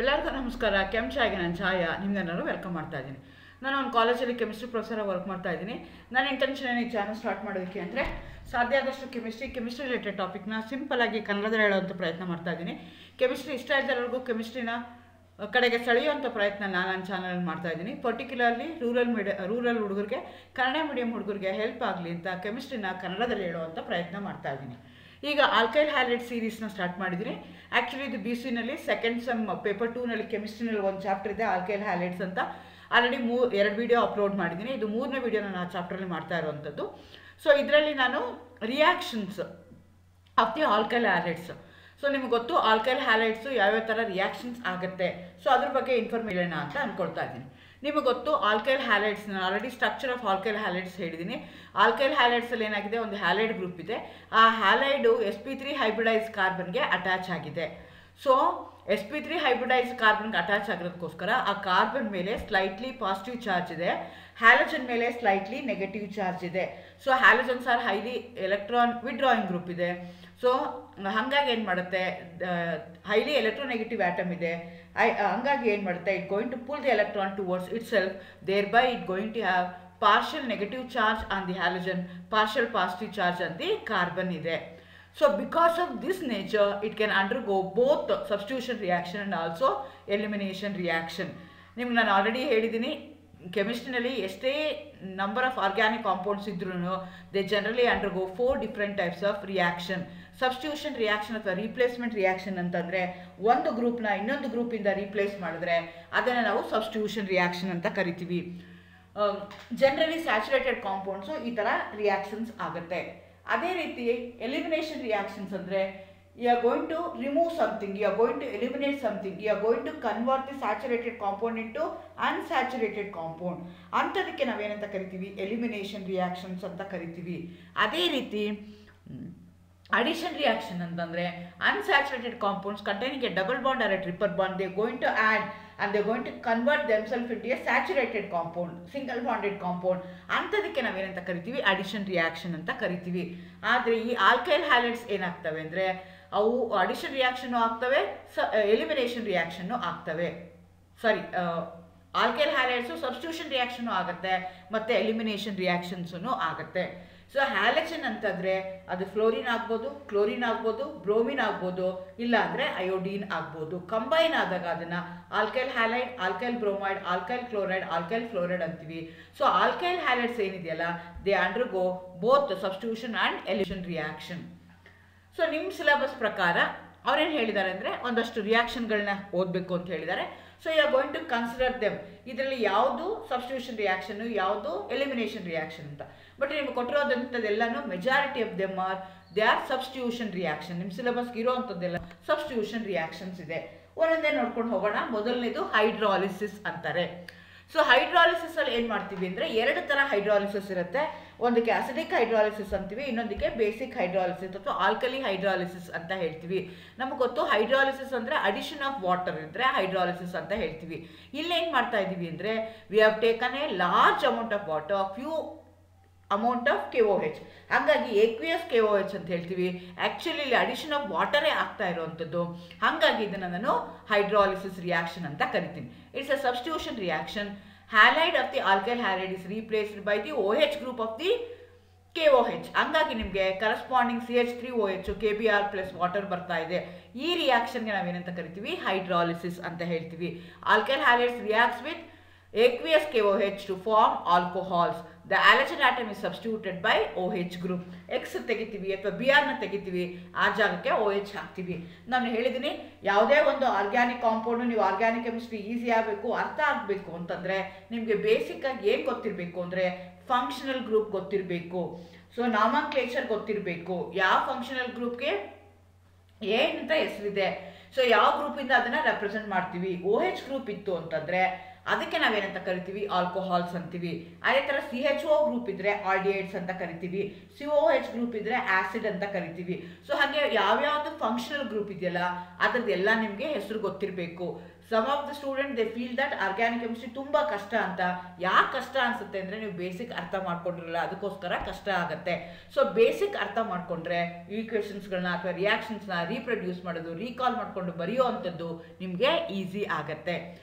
ಎಲ್ಲರಿಗೂ ನಮಸ್ಕಾರ. ಕೆಮ್ಚಾಗಿ ನಾನು ಛಾಯಾ ನಿಮ್ಗೆಲ್ಲರೂ ವೆಲ್ಕಮ್ ಮಾಡ್ತಾ ಇದ್ದೀನಿ. ನಾನು ಒಂದು ಕಾಲೇಜಲ್ಲಿ ಕೆಮಿಸ್ಟ್ರಿ ಪ್ರೊಫೆಸರಾಗಿ ವರ್ಕ್ ಮಾಡ್ತಾ ಇದ್ದೀನಿ. ನನ್ನ ಇಂಟೆನ್ಷನ್ ಏನು ಈ ಚಾನಲ್ ಸ್ಟಾರ್ಟ್ ಮಾಡೋದಕ್ಕೆ ಅಂದರೆ ಸಾಧ್ಯ ಆದಷ್ಟು ಕೆಮಿಸ್ಟ್ರಿ ರಿಲೇಟೆಡ್ ಟಾಪಿಕ್ನ ಸಿಂಪಲಾಗಿ ಕನ್ನಡದಲ್ಲಿ ಹೇಳೋವಂಥ ಪ್ರಯತ್ನ ಮಾಡ್ತಾ ಇದ್ದೀನಿ. ಕೆಮಿಸ್ಟ್ರಿ ಇಷ್ಟ ಇದ್ದವರೆಗೂ ಕೆಮಿಸ್ಟ್ರಿನ ಕಡೆಗೆ ಸೆಳೆಯುವಂಥ ಪ್ರಯತ್ನ ನಾನು ನನ್ನ ಚಾನಲಲ್ಲಿ ಮಾಡ್ತಾ ಇದ್ದೀನಿ. ಪರ್ಟಿಕ್ಯುಲರ್ಲಿ ರೂರಲ್ ಹುಡುಗರಿಗೆ, ಕನ್ನಡ ಮೀಡಿಯಂ ಹುಡುಗರಿಗೆ ಹೆಲ್ಪ್ ಆಗಲಿ ಅಂತ ಕೆಮಿಸ್ಟ್ರಿನ ಕನ್ನಡದಲ್ಲಿ ಹೇಳುವಂಥ ಪ್ರಯತ್ನ ಮಾಡ್ತಾ ಇದ್ದೀನಿ. ಈಗ ಆಲ್ಕೈಲ್ ಹ್ಯಾಲೈಡ್ ಸೀರೀಸ್ನ ಸ್ಟಾರ್ಟ್ ಮಾಡಿದ್ದೀನಿ. ಆ್ಯಕ್ಚುಲಿ ಇದು BC-ನಲ್ಲಿ ಸೆಕೆಂಡ್ ಸೆಮ್ ಪೇಪರ್ 2ನಲ್ಲಿ ಕೆಮಿಸ್ಟ್ರಿನಲ್ಲಿ ಒಂದು ಚಾಪ್ಟರ್ ಇದೆ ಆಲ್ಕೈಲ್ ಹ್ಯಾಲೈಡ್ಸ್ ಅಂತ. ಆಲ್ರೆಡಿ 2 ವಿಡಿಯೋ ಅಪ್ಲೋಡ್ ಮಾಡಿದ್ದೀನಿ. ಇದು 3ನೇ ವಿಡಿಯೋ ನಾನು ಆ ಚಾಪ್ಟ್ರಲ್ಲಿ ಮಾಡ್ತಾ ಇರುವಂಥದ್ದು. ಸೊ ಇದರಲ್ಲಿ ನಾನು reactions of the alkyl halides. So ನಿಮ್ಗೆ ಗೊತ್ತು ಆಲ್ಕೈಲ್ ಹ್ಯಾಲೈಡ್ಸು ಯಾವ್ಯಾವ ಥರ ರಿಯಾಕ್ಷನ್ಸ್ ಆಗುತ್ತೆ, ಸೊ ಅದ್ರ ಬಗ್ಗೆ ಇನ್ಫಾರ್ಮೇಷನ್ ಅಂತ ಅಂದ್ಕೊಳ್ತಾ ಇದ್ದೀನಿ. ನಿಮಗೆ ಗೊತ್ತು ಆಲ್ಕೈಲ್ ಹ್ಯಾಲೈಡ್ಸ್, ನಾನು already structure of alkyl halides ಹೇಳಿದ್ದೀನಿ. ಆಲ್ಕೈಲ್ ಹ್ಯಾಲೈಡ್ಸಲ್ಲಿ ಏನಾಗಿದೆ, ಒಂದು ಹ್ಯಾಲೈಡ್ ಗ್ರೂಪ್ ಇದೆ. ಆ ಹ್ಯಾಲೈಡು sp3 ಹೈಬ್ರಿಡೈಸ್ ಕಾರ್ಬನ್ಗೆ ಅಟ್ಯಾಚ್ ಆಗಿದೆ. ಸೊ sp3 ಹೈಬ್ರಿಡೈಸ್ ಕಾರ್ಬನ್ಗೆ ಅಟ್ಯಾಚ್ ಆಗಿರೋದಕ್ಕೋಸ್ಕರ ಆ ಕಾರ್ಬನ್ ಮೇಲೆ ಸ್ಲೈಟ್ಲಿ ಪಾಸಿಟಿವ್ ಚಾರ್ಜ್ ಇದೆ, ಹ್ಯಾಲೋಜನ್ ಮೇಲೆ ಸ್ಲೈಟ್ಲಿ ನೆಗೆಟಿವ್ ಚಾರ್ಜ್ ಇದೆ. So halogens are highly electron withdrawing group ಇದೆ. ಸೊ ಹಾಗಾಗಿ ಏನು ಮಾಡುತ್ತೆ, ಹೈಲಿ ಎಲೆಕ್ಟ್ರೋನೆಗೆಟಿವ್ ಆಟಮ್ ಇದೆ. ಹಂಗಾಗಿ ಏನು ಮಾಡುತ್ತೆ, it going to pull the electron towards itself, thereby it going to have partial negative charge on the halogen, partial positive charge on the carbon ಇದೆ. So because of this nature, it can undergo both substitution reaction and also elimination reaction. ನಿಮ್ಗೆ ನಾನು already ಹೇಳಿದ್ದೀನಿ, ಕೆಮಿಸ್ಟ್ರಿನಲ್ಲಿ ಎಷ್ಟೇ number of organic compounds ಇದ್ರೂ they generally undergo 4 different types of reaction. Substitution reaction ಅಥವಾ replacement reaction ಅಂತಂದರೆ ಒಂದು ಗ್ರೂಪ್ನ ಇನ್ನೊಂದು ಗ್ರೂಪಿಂದ ರೀಪ್ಲೇಸ್ ಮಾಡಿದ್ರೆ ಅದನ್ನು ನಾವು ಸಬ್ಸ್ಟಿಟ್ಯೂಷನ್ ರಿಯಾಕ್ಷನ್ ಅಂತ ಕರಿತೀವಿ. ಜನರಲಿ ಸ್ಯಾಚುರೇಟೆಡ್ ಕಾಂಪೌಂಡ್ಸು ಈ ಥರ ರಿಯಾಕ್ಷನ್ಸ್ ಆಗುತ್ತೆ. ಅದೇ ರೀತಿ ಎಲಿಮಿನೇಷನ್ ರಿಯಾಕ್ಷನ್ಸ್ ಅಂದರೆ you are going to remove something, you are going to eliminate something, you are going to convert the saturated compound into unsaturated compound. ಅಂಥದಕ್ಕೆ ನಾವೇನಂತ ಕರಿತೀವಿ, ಎಲಿಮಿನೇಷನ್ ರಿಯಾಕ್ಷನ್ಸ್ ಅಂತ ಕರಿತೀವಿ. ಅದೇ ರೀತಿ ಅಡಿಷನ್ ರಿಯಾಕ್ಷನ್ ಅಂತಂದರೆ unsaturated compounds containing a double bond or a triple bond, they going to add and they're going to convert themselves into a saturated compound, single bonded compound. ಅಂಥದಕ್ಕೆ ನಾವೇನಂತ ಕರಿತೀವಿ, addition reaction ಅಂತ ಕರಿತೀವಿ. ಆದರೆ ಈ alkyl halides ಏನಾಗ್ತವೆ ಅಂದರೆ ಅವು addition reaction ಆಗ್ತವೆ, elimination reaction ಆಗ್ತವೆ. ಆಲ್ಕೈಲ್ ಹ್ಯಾಲೈಡ್ಸು ಸಬ್ಸ್ಟಿಟ್ಯೂಷನ್ ರಿಯಾಕ್ಷನ್ನು ಆಗುತ್ತೆ ಮತ್ತು ಎಲಿಮಿನೇಷನ್ ರಿಯಾಕ್ಷನ್ಸೂ ಆಗುತ್ತೆ. ಸೊ ಹ್ಯಾಲಜನ್ ಅಂತಂದರೆ ಅದು ಫ್ಲೋರಿನ್ ಆಗ್ಬೋದು, ಕ್ಲೋರಿನ್ ಆಗ್ಬೋದು, ಬ್ರೋಮಿನ್ ಆಗ್ಬೋದು, ಇಲ್ಲಾಂದರೆ ಅಯೋಡೀನ್ ಆಗ್ಬೋದು. ಕಂಬೈನ್ ಆದಾಗ ಅದನ್ನು alkyl halide, alkyl bromide, alkyl chloride, alkyl fluoride ಅಂತೀವಿ. ಸೊ ಆಲ್ಕೈಲ್ ಹ್ಯಾಲೈಡ್ಸ್ ಏನಿದೆಯಲ್ಲ, they undergo both substitution and elimination reaction. So ನಿಮ್ಮ ಸಿಲೆಬಸ್ ಪ್ರಕಾರ ಅವ್ರೇನು ಹೇಳಿದ್ದಾರೆ ಅಂದರೆ ಒಂದಷ್ಟು ರಿಯಾಕ್ಷನ್ಗಳನ್ನ ಓದಬೇಕು ಅಂತ ಹೇಳಿದ್ದಾರೆ. So you are going to consider them. ಇದರಲ್ಲಿ ಯಾವುದು ಸಬ್ಸ್ಟಿಟ್ಯೂಷನ್ ರಿಯಾಕ್ಷನ್ನು, ಯಾವುದು ಎಲಿಮಿನೇಷನ್ ರಿಯಾಕ್ಷನ್ ಅಂತ. ಬಟ್ ನಿಮ್ಗೆ ಕೊಟ್ಟಿರೋದಂಥದ್ದೆಲ್ಲನೂ majority of them are they are substitution reaction. ನಿಮ್ಮ ಸಿಲೆಬಸ್ಗೆ ಇರೋವಂಥದ್ದೆಲ್ಲ ಸಬ್ಸ್ಟಿಟ್ಯೂಷನ್ ರಿಯಾಕ್ಷನ್ಸ್ ಇದೆ. ಒಂದೊಂದೇ ನೋಡ್ಕೊಂಡು ಹೋಗೋಣ. ಮೊದಲನೇದು ಹೈಡ್ರಾಲಿಸಿಸ್ ಅಂತಾರೆ. ಸೊ ಹೈಡ್ರಾಲಿಸಿಸಲ್ಲಿ ಏನು ಮಾಡ್ತೀವಿ ಅಂದರೆ 2 ಥರ ಹೈಡ್ರಾಲಿಸಿಸ್ ಇರುತ್ತೆ. ಒಂದಕ್ಕೆ ಅಸಿಡಿಕ್ ಹೈಡ್ರಾಲಿಸಿಸ್ ಅಂತೀವಿ, ಇನ್ನೊಂದಕ್ಕೆ ಬೇಸಿಕ್ ಹೈಡ್ರಾಲಿಸಿಸ್ ಅಥವಾ ಆಲ್ಕಲಿ ಹೈಡ್ರಾಲಿಸಿಸ್ ಅಂತ ಹೇಳ್ತೀವಿ. ನಮಗೆ ಗೊತ್ತು ಹೈಡ್ರಾಲಿಸಿಸ್ ಅಂದರೆ ಅಡಿಷನ್ ಆಫ್ ವಾಟರ್ ಇದ್ದರೆ ಹೈಡ್ರಾಲಿಸಿಸ್ ಅಂತ ಹೇಳ್ತೀವಿ. ಇಲ್ಲೇನು ಮಾಡ್ತಾ ಇದ್ದೀವಿ ಅಂದರೆ we have taken A large amount of water, few amount of KOH, ಹಾಗಾಗಿ ಏಕ್ವಿಯಸ್ KOH ಅಂತ ಹೇಳ್ತೀವಿ. ಆ್ಯಕ್ಚುಲಿ ಇಲ್ಲಿ ಅಡಿಷನ್ ಆಫ್ ವಾಟರೇ ಆಗ್ತಾ ಇರುವಂಥದ್ದು. ಹಾಗಾಗಿ ಇದನ್ನು ನಾನು ಹೈಡ್ರಾಲಿಸಿಸ್ ರಿಯಾಕ್ಷನ್ ಅಂತ ಕರಿತೀನಿ. It's a substitution reaction. Halide of the alkyl halide is replaced by the OH group of the KOH. ಹಂಗಾಗಿ ನಿಮಗೆ corresponding CH3OH KBr plus water ಬರ್ತಾ ಇದೆ. ಈ ರಿಯಾಕ್ಷನ್ಗೆ ನಾವೇನಂತ ಕರಿತೀವಿ, ಹೈಡ್ರಾಲಿಸಿಸ್ ಅಂತ ಹೇಳ್ತೀವಿ. Alkyl halides reacts with aqueous KOH to form alcohols. The halogen atom is substituted by OH group. X ತೆಗಿತೀವಿ ಅಥವಾ Br ತೆಗಿತೀವಿ, ಆ ಜಾಗಕ್ಕೆ OH ಹಾಕ್ತೀವಿ. ನಾನು ಹೇಳಿದ್ದೀನಿ, ಯಾವುದೇ ಒಂದು ಆರ್ಗ್ಯಾನಿಕ್ ಕಾಂಪೌಂಡು ನೀವು ಆರ್ಗ್ಯಾನಿಕ್ ಕೆಮಿಸ್ಟ್ರಿ ಈಸಿ ಆಗಬೇಕು, ಅರ್ಥ ಆಗಬೇಕು ಅಂತಂದರೆ ನಿಮಗೆ ಬೇಸಿಕ್ಕಾಗಿ ಏನು ಗೊತ್ತಿರಬೇಕು ಅಂದರೆ ಫಂಕ್ಷನಲ್ ಗ್ರೂಪ್ ಗೊತ್ತಿರಬೇಕು. ಸೊ ನಾಮನ್ಕ್ಲೇಚರ್ ಗೊತ್ತಿರಬೇಕು, ಯಾವ ಫಂಕ್ಷನಲ್ ಗ್ರೂಪ್ಗೆ ಏನಂತ ಹೆಸರಿದೆ, ಸೊ ಯಾವ ಗ್ರೂಪಿಂದ ಅದನ್ನು ರೆಪ್ರೆಸೆಂಟ್ ಮಾಡ್ತೀವಿ. OH ಗ್ರೂಪ್ ಇತ್ತು ಅಂತಂದರೆ ಅದಕ್ಕೆ ನಾವೇನಂತ ಕರಿತೀವಿ, ಆಲ್ಕೋಹಾಲ್ಸ್ ಅಂತೀವಿ. ಅದೇ ಥರ CHO ಗ್ರೂಪ್ ಇದ್ದರೆ ಆಲ್ಡಿಹೈಡ್ಸ್ ಅಂತ ಕರಿತೀವಿ, COH ಗ್ರೂಪ್ ಇದ್ದರೆ ಆ್ಯಸಿಡ್ ಅಂತ ಕರಿತೀವಿ. ಸೊ ಹಾಗೆ ಯಾವ್ಯಾವುದು ಫಂಕ್ಷನಲ್ ಗ್ರೂಪ್ ಇದೆಯಲ್ಲ ಅದರದ್ದೆಲ್ಲ ನಿಮಗೆ ಹೆಸರು ಗೊತ್ತಿರಬೇಕು. Some of the student they feel that organic chemistry ತುಂಬ ಕಷ್ಟ ಅಂತ. ಯಾಕೆ ಕಷ್ಟ ಅನಿಸುತ್ತೆ ಅಂದರೆ ನೀವು ಬೇಸಿಕ್ ಅರ್ಥ ಮಾಡ್ಕೊಂಡಿರಲ್ಲ, ಅದಕ್ಕೋಸ್ಕರ ಕಷ್ಟ ಆಗುತ್ತೆ. ಸೊ ಬೇಸಿಕ್ ಅರ್ಥ ಮಾಡಿಕೊಂಡ್ರೆ ಈಕ್ವೇಷನ್ಸ್ಗಳನ್ನ ಅಥವಾ ರಿಯಾಕ್ಷನ್ಸ್ನ ರೀಪ್ರೊಡ್ಯೂಸ್ ಮಾಡೋದು, ರೀಕಾಲ್ ಮಾಡಿಕೊಂಡು ಬರೆಯೋ ಅಂಥದ್ದು ನಿಮಗೆ ಈಸಿ ಆಗುತ್ತೆ.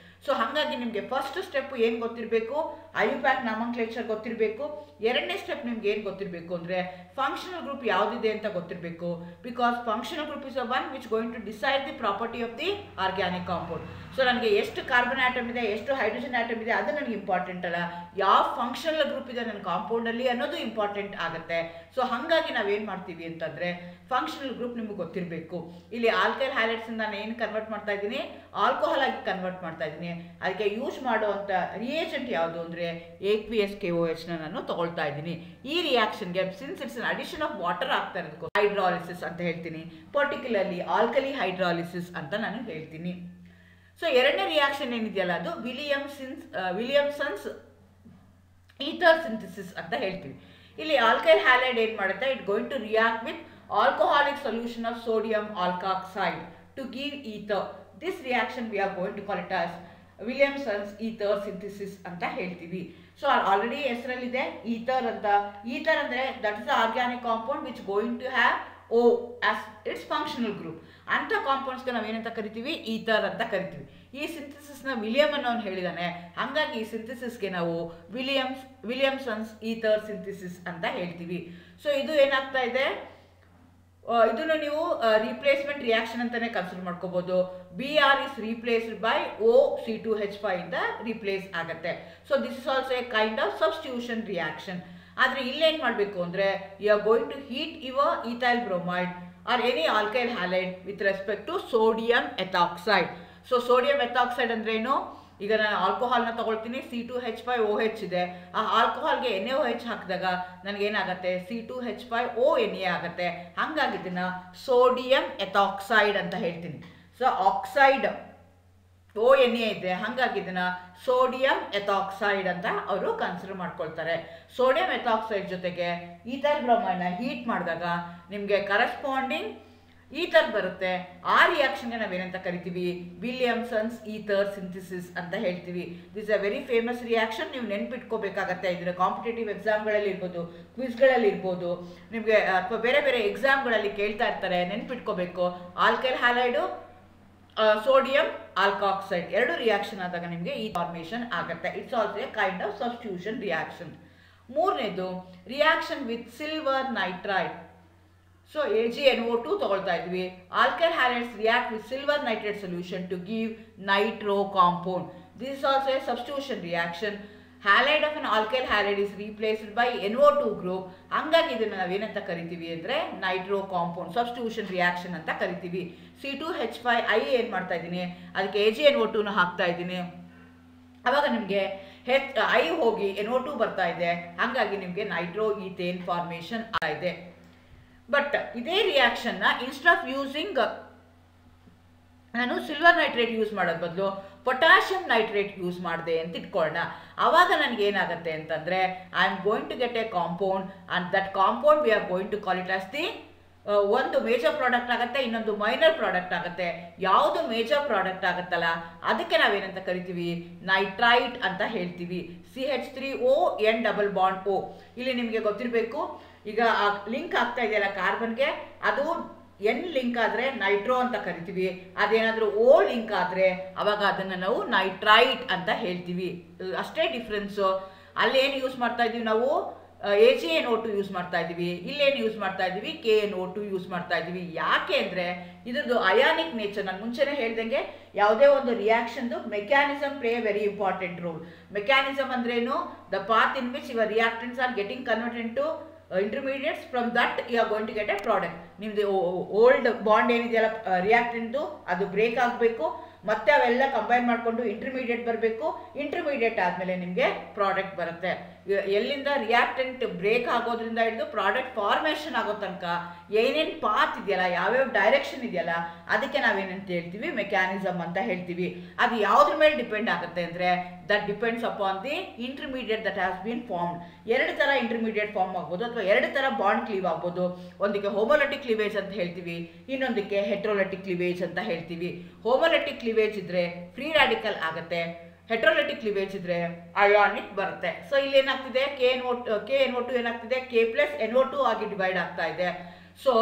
ಸೊ ಹಾಗಾಗಿ ನಿಮಗೆ ಫಸ್ಟ್ ಸ್ಟೆಪ್ ಏನು ಗೊತ್ತಿರಬೇಕು, ಐಯುಪ್ಯಾಕ್ ನಾಮನ್ಕ್ಲೇಚರ್ ಗೊತ್ತಿರಬೇಕು. ಎರಡನೇ ಸ್ಟೆಪ್ ನಿಮ್ಗೆ ಏನು ಗೊತ್ತಿರಬೇಕು ಅಂದರೆ ಫಂಕ್ಷನಲ್ ಗ್ರೂಪ್ ಯಾವುದಿದೆ ಅಂತ ಗೊತ್ತಿರಬೇಕು. Because functional group is a one which going to decide the property of the organic compound. So ನನಗೆ ಎಷ್ಟು ಕಾರ್ಬನ್ ಆಟಮ್ ಇದೆ, ಎಷ್ಟು ಹೈಡ್ರೋಜನ್ ಆಟಮ್ ಇದೆ, ಅದು ನನಗೆ ಇಂಪಾರ್ಟೆಂಟ್ ಅಲ್ಲ, ಯಾವ ಫಂಕ್ಷನಲ್ ಗ್ರೂಪ್ ಇದೆ ನನ್ನ ಕಾಂಪೌಂಡಲ್ಲಿ ಅನ್ನೋದು ಇಂಪಾರ್ಟೆಂಟ್ ಆಗುತ್ತೆ. ಸೊ ಹಾಗಾಗಿ ನಾವೇನು ಮಾಡ್ತೀವಿ ಅಂತಂದರೆ ಫಂಕ್ಷನಲ್ ಗ್ರೂಪ್ ನಿಮಗೆ ಗೊತ್ತಿರಬೇಕು. ಇಲ್ಲಿ ಆಲ್ಕೈಲ್ ಹ್ಯಾಲೈಡ್ಸ್ ನಾನು ಏನು ಕನ್ವರ್ಟ್ ಮಾಡ್ತಾ ಇದ್ದೀನಿ, ಆಲ್ಕೋಹಾಲ್ ಆಗಿ ಕನ್ವರ್ಟ್ ಮಾಡ್ತಾ ಇದ್ದೀನಿ. ಅದಕ್ಕೆ ಯೂಸ್ ಮಾಡುವಂಥ ರಿಯೇಜೆಂಟ್ ಯಾವುದು ಅಂದರೆ aqueous KOH ನಾನು ತಗೊಳ್ತಾ ಇದ್ದೀನಿ. ಈ ರಿಯಾಕ್ಷನ್ಗೆ since it's an addition of water ಆಗ್ತಾ ಇರೋದಕ್ಕೆ ಹೈಡ್ರಾಲಿಸಿಸ್ ಅಂತ ಹೇಳ್ತೀನಿ, ಪರ್ಟಿಕ್ಯುಲರ್ಲಿ ಆಲ್ಕಲಿ ಹೈಡ್ರಾಲಿಸಿಸ್ ಅಂತ ನಾನು ಹೇಳ್ತೀನಿ. ಸೊ ಎರಡನೇ ರಿಯಾಕ್ಷನ್ ಏನಿದೆಯಲ್ಲ ಅದು ವಿಲಿಯಮ್ಸನ್ಸ್ ಈಥರ್ ಸಿಂಥಸಿಸ್ ಅಂತ ಹೇಳ್ತೀವಿ. ಇಲ್ಲಿ ಆಲ್ಕೈಲ್ ಹ್ಯಾಲೈಡ್ ಏನು ಮಾಡುತ್ತೆ, it going to react with alcoholic solution of sodium alkoxide to give ether. This reaction we are going to call it as Williamson's ether synthesis ಅಂತ ಹೇಳ್ತೀವಿ. ಸೊ ಆಲ್ರೆಡಿ ಹೆಸರಲ್ಲಿದೆ ether ಅಂತ. Ether ಅಂದರೆ that is the organic compound which going to have O as its functional group. ಅಂಥ ಕಾಂಪೌಂಡ್ಸ್ಗೆ ನಾವೇನಂತ ಕರಿತೀವಿ, ether ಅಂತ ಕರಿತೀವಿ. ಈ ಸಿಂಥಸಿಸ್ನ ವಿಲಿಯಮ್ ಅನ್ನೋನು ಹೇಳಿದಾನೆ, ಹಾಗಾಗಿ ಈ ಸಿಂಥಸಿಸ್ಗೆ ನಾವು ವಿಲಿಯಮ್ಸನ್ಸ್ ಈಥರ್ ಸಿಂಥಸಿಸ್ ಅಂತ ಹೇಳ್ತೀವಿ. ಸೊ ಇದು ಏನಾಗ್ತಾ ಇದೆ, ಇದನ್ನು ನೀವು ರೀಪ್ಲೇಸ್ಮೆಂಟ್ ರಿಯಾಕ್ಷನ್ ಅಂತಾನೆ ಕನ್ಸಿಡರ್ ಮಾಡ್ಕೋಬಹುದು. Br is replaced by OC2H5 ಇಂದ ರಿಪ್ಲೇಸ್ ಆಗುತ್ತೆ. So this is also a kind of substitution reaction. ಆದರೆ ಇಲ್ಲೇನು ಮಾಡಬೇಕು ಅಂದರೆ you are going to heat your ethyl bromide or any alkyl halide with respect to sodium ethoxide. So sodium ethoxide ಅಂದ್ರೆ ಏನು, ಈಗ ನಾನು ಆಲ್ಕೋಹಾಲ್ನ ತಗೊಳ್ತೀನಿ, C2H5OH ಇದೆ, ಆ ಆಲ್ಕೋಹಾಲ್ಗೆ NaOH ಹಾಕಿದಾಗ ನನಗೇನಾಗುತ್ತೆ, C2H5ONa ಆಗುತ್ತೆ. ಹಾಗಾಗಿ ಇದನ್ನು ಸೋಡಿಯಂ ಎಥಾಕ್ಸೈಡ್ ಅಂತ ಹೇಳ್ತೀನಿ. ಸೊ ಆಕ್ಸೈಡ್ ONa ಇದೆ, ಹಾಗಾಗಿ ಇದನ್ನು ಸೋಡಿಯಂ ಎಥಾಕ್ಸೈಡ್ ಅಂತ ಅವರು ಕನ್ಸಿಡರ್ ಮಾಡ್ಕೊಳ್ತಾರೆ. ಸೋಡಿಯಂ ಎಥಾಕ್ಸೈಡ್ ಜೊತೆಗೆ ಈಥೈಲ್ ಬ್ರೋಮೈಡ್ನ ಹೀಟ್ ಮಾಡಿದಾಗ ನಿಮಗೆ ಕರೆಸ್ಪಾಂಡಿಂಗ್ ಈಥರ್ ಬರುತ್ತೆ. ಆ ರಿಯಾಕ್ಷನ್ಗೆ ನಾವೇನಂತ ಕರಿತೀವಿ, ವಿಲಿಯಮ್ಸನ್ಸ್ ಈಥರ್ ಸಿಂಥಸಿಸ್ ಅಂತ ಹೇಳ್ತೀವಿ. This a very famous reaction. ನೀವು ನೆನ್ಪಿಟ್ಕೋಬೇಕಾಗತ್ತೆ. ಇದರ ಕಾಂಪಿಟೇಟಿವ್ ಎಕ್ಸಾಮ್ಗಳಲ್ಲಿ ಇರ್ಬೋದು, ಕ್ವಿಜ್ಗಳಲ್ಲಿ ಇರ್ಬೋದು, ನಿಮಗೆ ಅಥವಾ ಬೇರೆ ಬೇರೆ ಎಕ್ಸಾಮ್ಗಳಲ್ಲಿ ಕೇಳ್ತಾ ಇರ್ತಾರೆ, ನೆನ್ಪಿಟ್ಕೋಬೇಕು. ಆಲ್ಕೈಲ್ ಹ್ಯಾಲೈಡು, ಸೋಡಿಯಂ ಆಲ್ಕಾಕ್ಸೈಡ್ ಎರಡು ರಿಯಾಕ್ಷನ್ ಆದಾಗ ನಿಮಗೆ ಈ ಫಾರ್ಮೇಷನ್ ಆಗುತ್ತೆ. It's also a kind of substitution reaction. ಮೂರನೇದು reaction with silver nitride. So AgNO2 ತಗೊಳ್ತಾ ಇದ್ವಿ. Alkyl halides react with silver nitrate solution to give nitro compound. This is also a substitution reaction. Halide of an alkyl halide is replaced by NO2 group. ಹಂಗಾಗಿ ಇದನ್ನು ನಾವೇನಂತ ಕರಿತೀವಿ ಅಂದರೆ Nitro compound, substitution reaction ಅಂತ ಕರಿತೀವಿ. C2H5I ಏನು ಮಾಡ್ತಾ ಇದ್ದೀನಿ, ಅದಕ್ಕೆ AgNO2ನ ಹಾಕ್ತಾ ಇದ್ದೀನಿ. ಆವಾಗ ನಿಮಗೆ I ಹೋಗಿ NO2 ಬರ್ತಾ ಇದೆ, ಹಾಗಾಗಿ ನಿಮಗೆ ನೈಟ್ರೋ ಈಥೇನ್ ಫಾರ್ಮೇಷನ್ ಇದೆ. ಬಟ್ ಇದೇ ರಿಯಾಕ್ಷನ್ನ ಇನ್ಸ್ಟೆಡ್ ಆಫ್ ಯೂಸಿಂಗ್ ನಾನು ಸಿಲ್ವರ್ ನೈಟ್ರೇಟ್ ಯೂಸ್ ಮಾಡೋದ್ ಬದಲು ಪೊಟ್ಯಾಷಿಯಂ ನೈಟ್ರೇಟ್ ಯೂಸ್ ಮಾಡಿದೆ ಅಂತ ಇಟ್ಕೊಳ್ಳೋಣ. ಆವಾಗ ನನಗೆ ಏನಾಗುತ್ತೆ ಅಂತಂದರೆ I am going to get a compound and that compound we are going to call it as the ಒಂದು ಮೇಜರ್ ಪ್ರಾಡಕ್ಟ್ ಆಗುತ್ತೆ, ಇನ್ನೊಂದು ಮೈನರ್ ಪ್ರಾಡಕ್ಟ್ ಆಗುತ್ತೆ. ಯಾವುದು ಮೇಜರ್ ಪ್ರಾಡಕ್ಟ್ ಆಗುತ್ತಲ್ಲ ಅದಕ್ಕೆ ನಾವೇನಂತ ಕರಿತೀವಿ, ನೈಟ್ರೈಟ್ ಅಂತ ಹೇಳ್ತೀವಿ. CH3O N double bond O. ಇಲ್ಲಿ ನಿಮಗೆ ಗೊತ್ತಿರಬೇಕು, ಈಗ ಲಿಂಕ್ ಆಗ್ತಾ ಇದೆಯಲ್ಲ ಕಾರ್ಬನ್ಗೆ, ಅದು N ಲಿಂಕ್ ಆದರೆ ನೈಟ್ರೋ ಅಂತ ಕರಿತೀವಿ. ಅದೇನಾದರೂ O ಲಿಂಕ್ ಆದರೆ ಅವಾಗ ಅದನ್ನು ನಾವು ನೈಟ್ರೈಟ್ ಅಂತ ಹೇಳ್ತೀವಿ. ಅಷ್ಟೇ ಡಿಫ್ರೆನ್ಸು. ಅಲ್ಲೇನು ಯೂಸ್ ಮಾಡ್ತಾ ಇದ್ದೀವಿ ನಾವು, AgNO2 ಯೂಸ್ ಮಾಡ್ತಾ ಇದ್ದೀವಿ. ಇಲ್ಲೇನು ಯೂಸ್ ಮಾಡ್ತಾ ಇದ್ದೀವಿ, KNO2 ಯೂಸ್ ಮಾಡ್ತಾ ಇದ್ದೀವಿ. ಯಾಕೆ ಅಂದರೆ ಇದ್ರದ್ದು ಅಯಾನಿಕ್ ನೇಚರ್. ನಾನು ಮುಂಚೆನೇ ಹೇಳ್ದಂಗೆ ಯಾವುದೇ ಒಂದು ರಿಯಾಕ್ಷನ್ದು mechanism play very important role. Mechanism ಅಂದ್ರೇನು, the path in which your reactants are getting converted to intermediates, from that you are going to get a product. ನಿಮ್ಮದು ಓಲ್ಡ್ ಬಾಂಡ್ ಏನಿದೆಯಲ್ಲ ರಿಯಾಕ್ಟೆಂಟ್ದು ಅದು ಬ್ರೇಕ್ ಆಗಬೇಕು, ಮತ್ತೆ ಅವೆಲ್ಲ ಕಂಬೈನ್ ಮಾಡಿಕೊಂಡು ಇಂಟರ್ಮೀಡಿಯೇಟ್ ಬರಬೇಕು. Intermediate ಆದಮೇಲೆ ನಿಮಗೆ ಪ್ರಾಡಕ್ಟ್ ಬರುತ್ತೆ. ಎಲ್ಲಿಂದ ರಿಯಾಕ್ಟೆಂಟ್ ಬ್ರೇಕ್ ಆಗೋದ್ರಿಂದ ಹಿಡಿದು ಪ್ರಾಡಕ್ಟ್ ಫಾರ್ಮೇಷನ್ ಆಗೋ ತನಕ ಏನೇನು ಪಾತ್ ಇದೆಯಲ್ಲ, ಯಾವ್ಯಾವ ಡೈರೆಕ್ಷನ್ ಇದೆಯಲ್ಲ, ಅದಕ್ಕೆ ನಾವೇನಂತ ಹೇಳ್ತೀವಿ, ಮೆಕ್ಯಾನಿಸಮ್ ಅಂತ ಹೇಳ್ತೀವಿ. ಅದು ಯಾವುದ್ರ ಮೇಲೆ ಡಿಪೆಂಡ್ ಆಗುತ್ತೆ ಅಂದರೆ that depends upon the intermediate that has been formed. ಎರಡು ಥರ ಇಂಟರ್ಮೀಡಿಯೇಟ್ ಫಾರ್ಮ್ ಆಗ್ಬೋದು ಅಥವಾ ಎರಡು ಥರ ಬಾಂಡ್ ಕ್ಲೀವ್ ಆಗ್ಬೋದು. ಒಂದಕ್ಕೆ ಹೋಮೋಲೆಟಿಕ್ ಕ್ಲೀವೇಜ್ ಅಂತ ಹೇಳ್ತೀವಿ, ಇನ್ನೊಂದಕ್ಕೆ ಹೆಟ್ರೋಲೆಟಿಕ್ ಕ್ಲೀವೇಜ್ ಅಂತ ಹೇಳ್ತೀವಿ. ಹೋಮೋಲೆಟಿಕ್ ಕ್ಲಿವೇಜ್ ಇದ್ರೆ ಫ್ರೀ ರ್ಯಾಡಿಕಲ್ ಆಗುತ್ತೆ, ಹೆಟ್ರೋಲೈಟಿಕ್ ಕ್ಲಿವೇಜ್ ಇದ್ರೆ ಅಯಾನಿಕ್ ಬರುತ್ತೆ. ಸೊ ಇಲ್ಲಿ ಏನಾಗ್ತಿದೆ, KNO2 ಏನಾಗ್ತಿದೆ K+NO2 ಆಗಿ ಡಿವೈಡ್ ಆಗ್ತಾ ಇದೆ. ಸೊ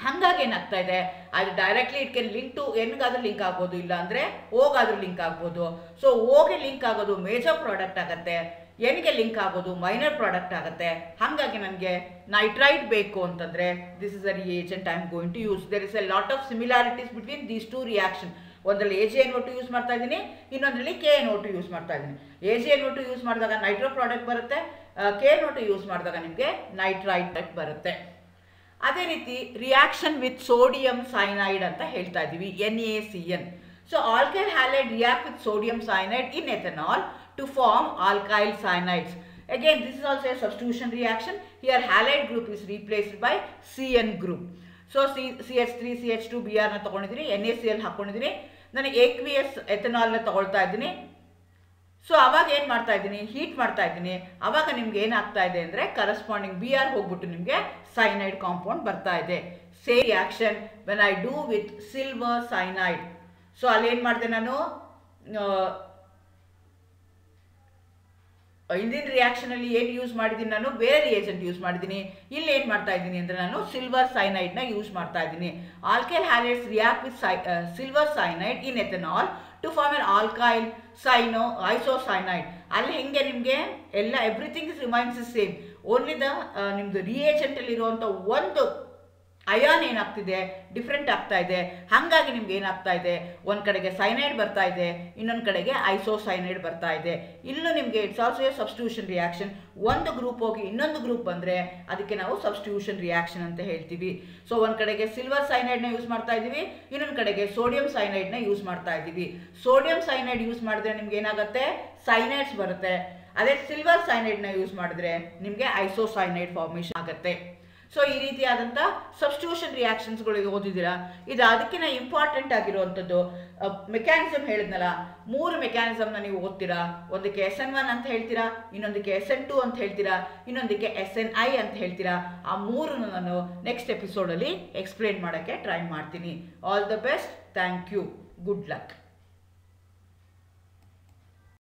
ಹಾಗಾಗಿ ಏನಾಗ್ತಾ ಇದೆ, ಅದು directly it can link to ಎನ್ಗಾದ್ರೂ ಲಿಂಕ್ ಆಗ್ಬೋದು, ಇಲ್ಲ ಅಂದರೆ ಓಗಾದ್ರೂ ಲಿಂಕ್ ಆಗ್ಬೋದು. ಸೊ ಓಗೆ ಲಿಂಕ್ ಆಗೋದು ಮೇಜರ್ ಪ್ರಾಡಕ್ಟ್ ಆಗುತ್ತೆ, ಎನ್ಗೆ ಲಿಂಕ್ ಆಗೋದು ಮೈನರ್ ಪ್ರಾಡಕ್ಟ್ ಆಗುತ್ತೆ. ಹಾಗಾಗಿ ನನಗೆ ನೈಟ್ರೈಟ್ ಬೇಕು ಅಂತಂದರೆ this is a reagent I am going to use. There is a lot of similarities between these two reaction. ಒಂದರಲ್ಲಿ AgNO2 ಯೂಸ್ ಮಾಡ್ತಾ ಇದ್ದೀನಿ, ಇನ್ನೊಂದರಲ್ಲಿ KNO2 ಯೂಸ್ ಮಾಡ್ತಾ ಇದ್ದೀನಿ. AgNO2 ಯೂಸ್ ಮಾಡಿದಾಗ ನೈಟ್ರೋ ಪ್ರಾಡಕ್ಟ್ ಬರುತ್ತೆ, KNO2 ಯೂಸ್ ಮಾಡಿದಾಗ ನಿಮಗೆ ನೈಟ್ರೈಟ್ ಬರುತ್ತೆ. ಅದೇ ರೀತಿ ರಿಯಾಕ್ಷನ್ ವಿತ್ ಸೋಡಿಯಂ ಸೈನೈಡ್ ಅಂತ ಹೇಳ್ತಾ ಇದ್ದೀವಿ, NaCN. So alkyl halide react with sodium cyanide in ethanol to form alkyl cyanides. Again, this is also a substitution reaction. Here halide group is replaced by CN group. So CH3 CH2 Br ನ ತಗೊಂಡಿದ್ದೀನಿ, NaCl ಹಾಕೊಂಡಿದ್ದೀನಿ, ನಾನು aqueous ethanol ನ ತಗೊಳ್ತಾ ಇದ್ದೀನಿ. So ಅವಾಗ ಏನು ಮಾಡ್ತಾ ಇದ್ದೀನಿ, ಹೀಟ್ ಮಾಡ್ತಾ ಇದ್ದೀನಿ. ಅವಾಗ ನಿಮ್ಗೆ ಏನಾಗ್ತಾ ಇದೆ ಅಂದರೆ ಕರೆಸ್ಪಾಂಡಿಂಗ್ Br ಹೋಗ್ಬಿಟ್ಟು ನಿಮಗೆ ಸೈನೈಡ್ ಕಾಂಪೌಂಡ್ ಬರ್ತಾ ಇದೆ. Same reaction when I do with silver cyanide. So ಅಲ್ಲಿ ಏನು ಮಾಡಿದೆ, ನಾನು ಹಿಂದಿನ ರಿಯಾಕ್ಷನಲ್ಲಿ ಏನು ಯೂಸ್ ಮಾಡಿದ್ದೀನಿ, ನಾನು ಬೇರೆ ರಿಯೇಜೆಂಟ್ ಯೂಸ್ ಮಾಡಿದ್ದೀನಿ. ಇಲ್ಲಿ ಏನು ಮಾಡ್ತಾ ಇದ್ದೀನಿ ಅಂದರೆ ನಾನು ಸಿಲ್ವರ್ ಸೈನೈಡ್ನ ಯೂಸ್ ಮಾಡ್ತಾ ಇದ್ದೀನಿ. Alkyl halides react with silver cyanide in ethanol to form an alkyl isocyanide. ಅಲ್ಲಿ ಹೆಂಗೆ ನಿಮಗೆ ಎಲ್ಲ everything is remains is same, only the ನಿಮ್ಮದು ರಿಯೇಜೆಂಟಲ್ಲಿ ಇರುವಂಥ ಒಂದು ಅಯಾನ್ ಏನಾಗ್ತಿದೆ ಡಿಫ್ರೆಂಟ್ ಆಗ್ತಾ ಇದೆ. ಹಾಗಾಗಿ ನಿಮ್ಗೆ ಏನಾಗ್ತಾ ಇದೆ, ಒಂದು ಕಡೆಗೆ ಸೈನೈಡ್ ಬರ್ತಾ ಇದೆ, ಇನ್ನೊಂದು ಕಡೆಗೆ ಐಸೋಸೈನೈಡ್ ಬರ್ತಾ ಇದೆ. ಇಲ್ಲೂ ನಿಮಗೆ it's also a substitution reaction. ಒಂದು ಗ್ರೂಪ್ ಹೋಗಿ ಇನ್ನೊಂದು ಗ್ರೂಪ್ ಬಂದರೆ ಅದಕ್ಕೆ ನಾವು ಸಬ್ಸ್ಟಿಟ್ಯೂಷನ್ ರಿಯಾಕ್ಷನ್ ಅಂತ ಹೇಳ್ತೀವಿ. ಸೊ ಒಂದು ಕಡೆಗೆ ಸಿಲ್ವರ್ ಸೈನೈಡ್ನ ಯೂಸ್ ಮಾಡ್ತಾ ಇದ್ದೀವಿ, ಇನ್ನೊಂದು ಕಡೆಗೆ ಸೋಡಿಯಂ ಸೈನೈಡ್ನ ಯೂಸ್ ಮಾಡ್ತಾ ಇದ್ದೀವಿ. ಸೋಡಿಯಂ ಸೈನೈಡ್ ಯೂಸ್ ಮಾಡಿದ್ರೆ ನಿಮ್ಗೆ ಏನಾಗುತ್ತೆ, ಸೈನೈಡ್ಸ್ ಬರುತ್ತೆ. ಅದೇ ಸಿಲ್ವರ್ ಸೈನೈಡ್ನ ಯೂಸ್ ಮಾಡಿದ್ರೆ ನಿಮಗೆ ಐಸೋಸೈನೈಡ್ ಫಾರ್ಮೇಷನ್ ಆಗುತ್ತೆ. ಸೊ ಈ ರೀತಿಯಾದಂಥ ಸಬ್ಸ್ಟಿಟ್ಯೂಷನ್ ರಿಯಾಕ್ಷನ್ಸ್ಗಳು ಓದಿದ್ದೀರಾ. ಇದು ಅದಕ್ಕಿಂತ ಇಂಪಾರ್ಟೆಂಟ್ ಆಗಿರುವಂಥದ್ದು ಮೆಕ್ಯಾನಿಸಮ್ ಹೇಳಿದ್ನಲ್ಲ, 3 ಮೆಕ್ಯಾನಿಸಮ್ನ ನೀವು ಓದ್ತೀರಾ. ಒಂದಕ್ಕೆ SN1 ಅಂತ ಹೇಳ್ತೀರಾ, ಇನ್ನೊಂದಕ್ಕೆ SN2 ಅಂತ ಹೇಳ್ತೀರಾ, ಇನ್ನೊಂದಕ್ಕೆ SNI ಅಂತ ಹೇಳ್ತೀರಾ. ಆ 3 ನಾನು ನೆಕ್ಸ್ಟ್ ಎಪಿಸೋಡಲ್ಲಿ ಎಕ್ಸ್ಪ್ಲೇನ್ ಮಾಡೋಕ್ಕೆ ಟ್ರೈ ಮಾಡ್ತೀನಿ. All the best, thank you, good luck.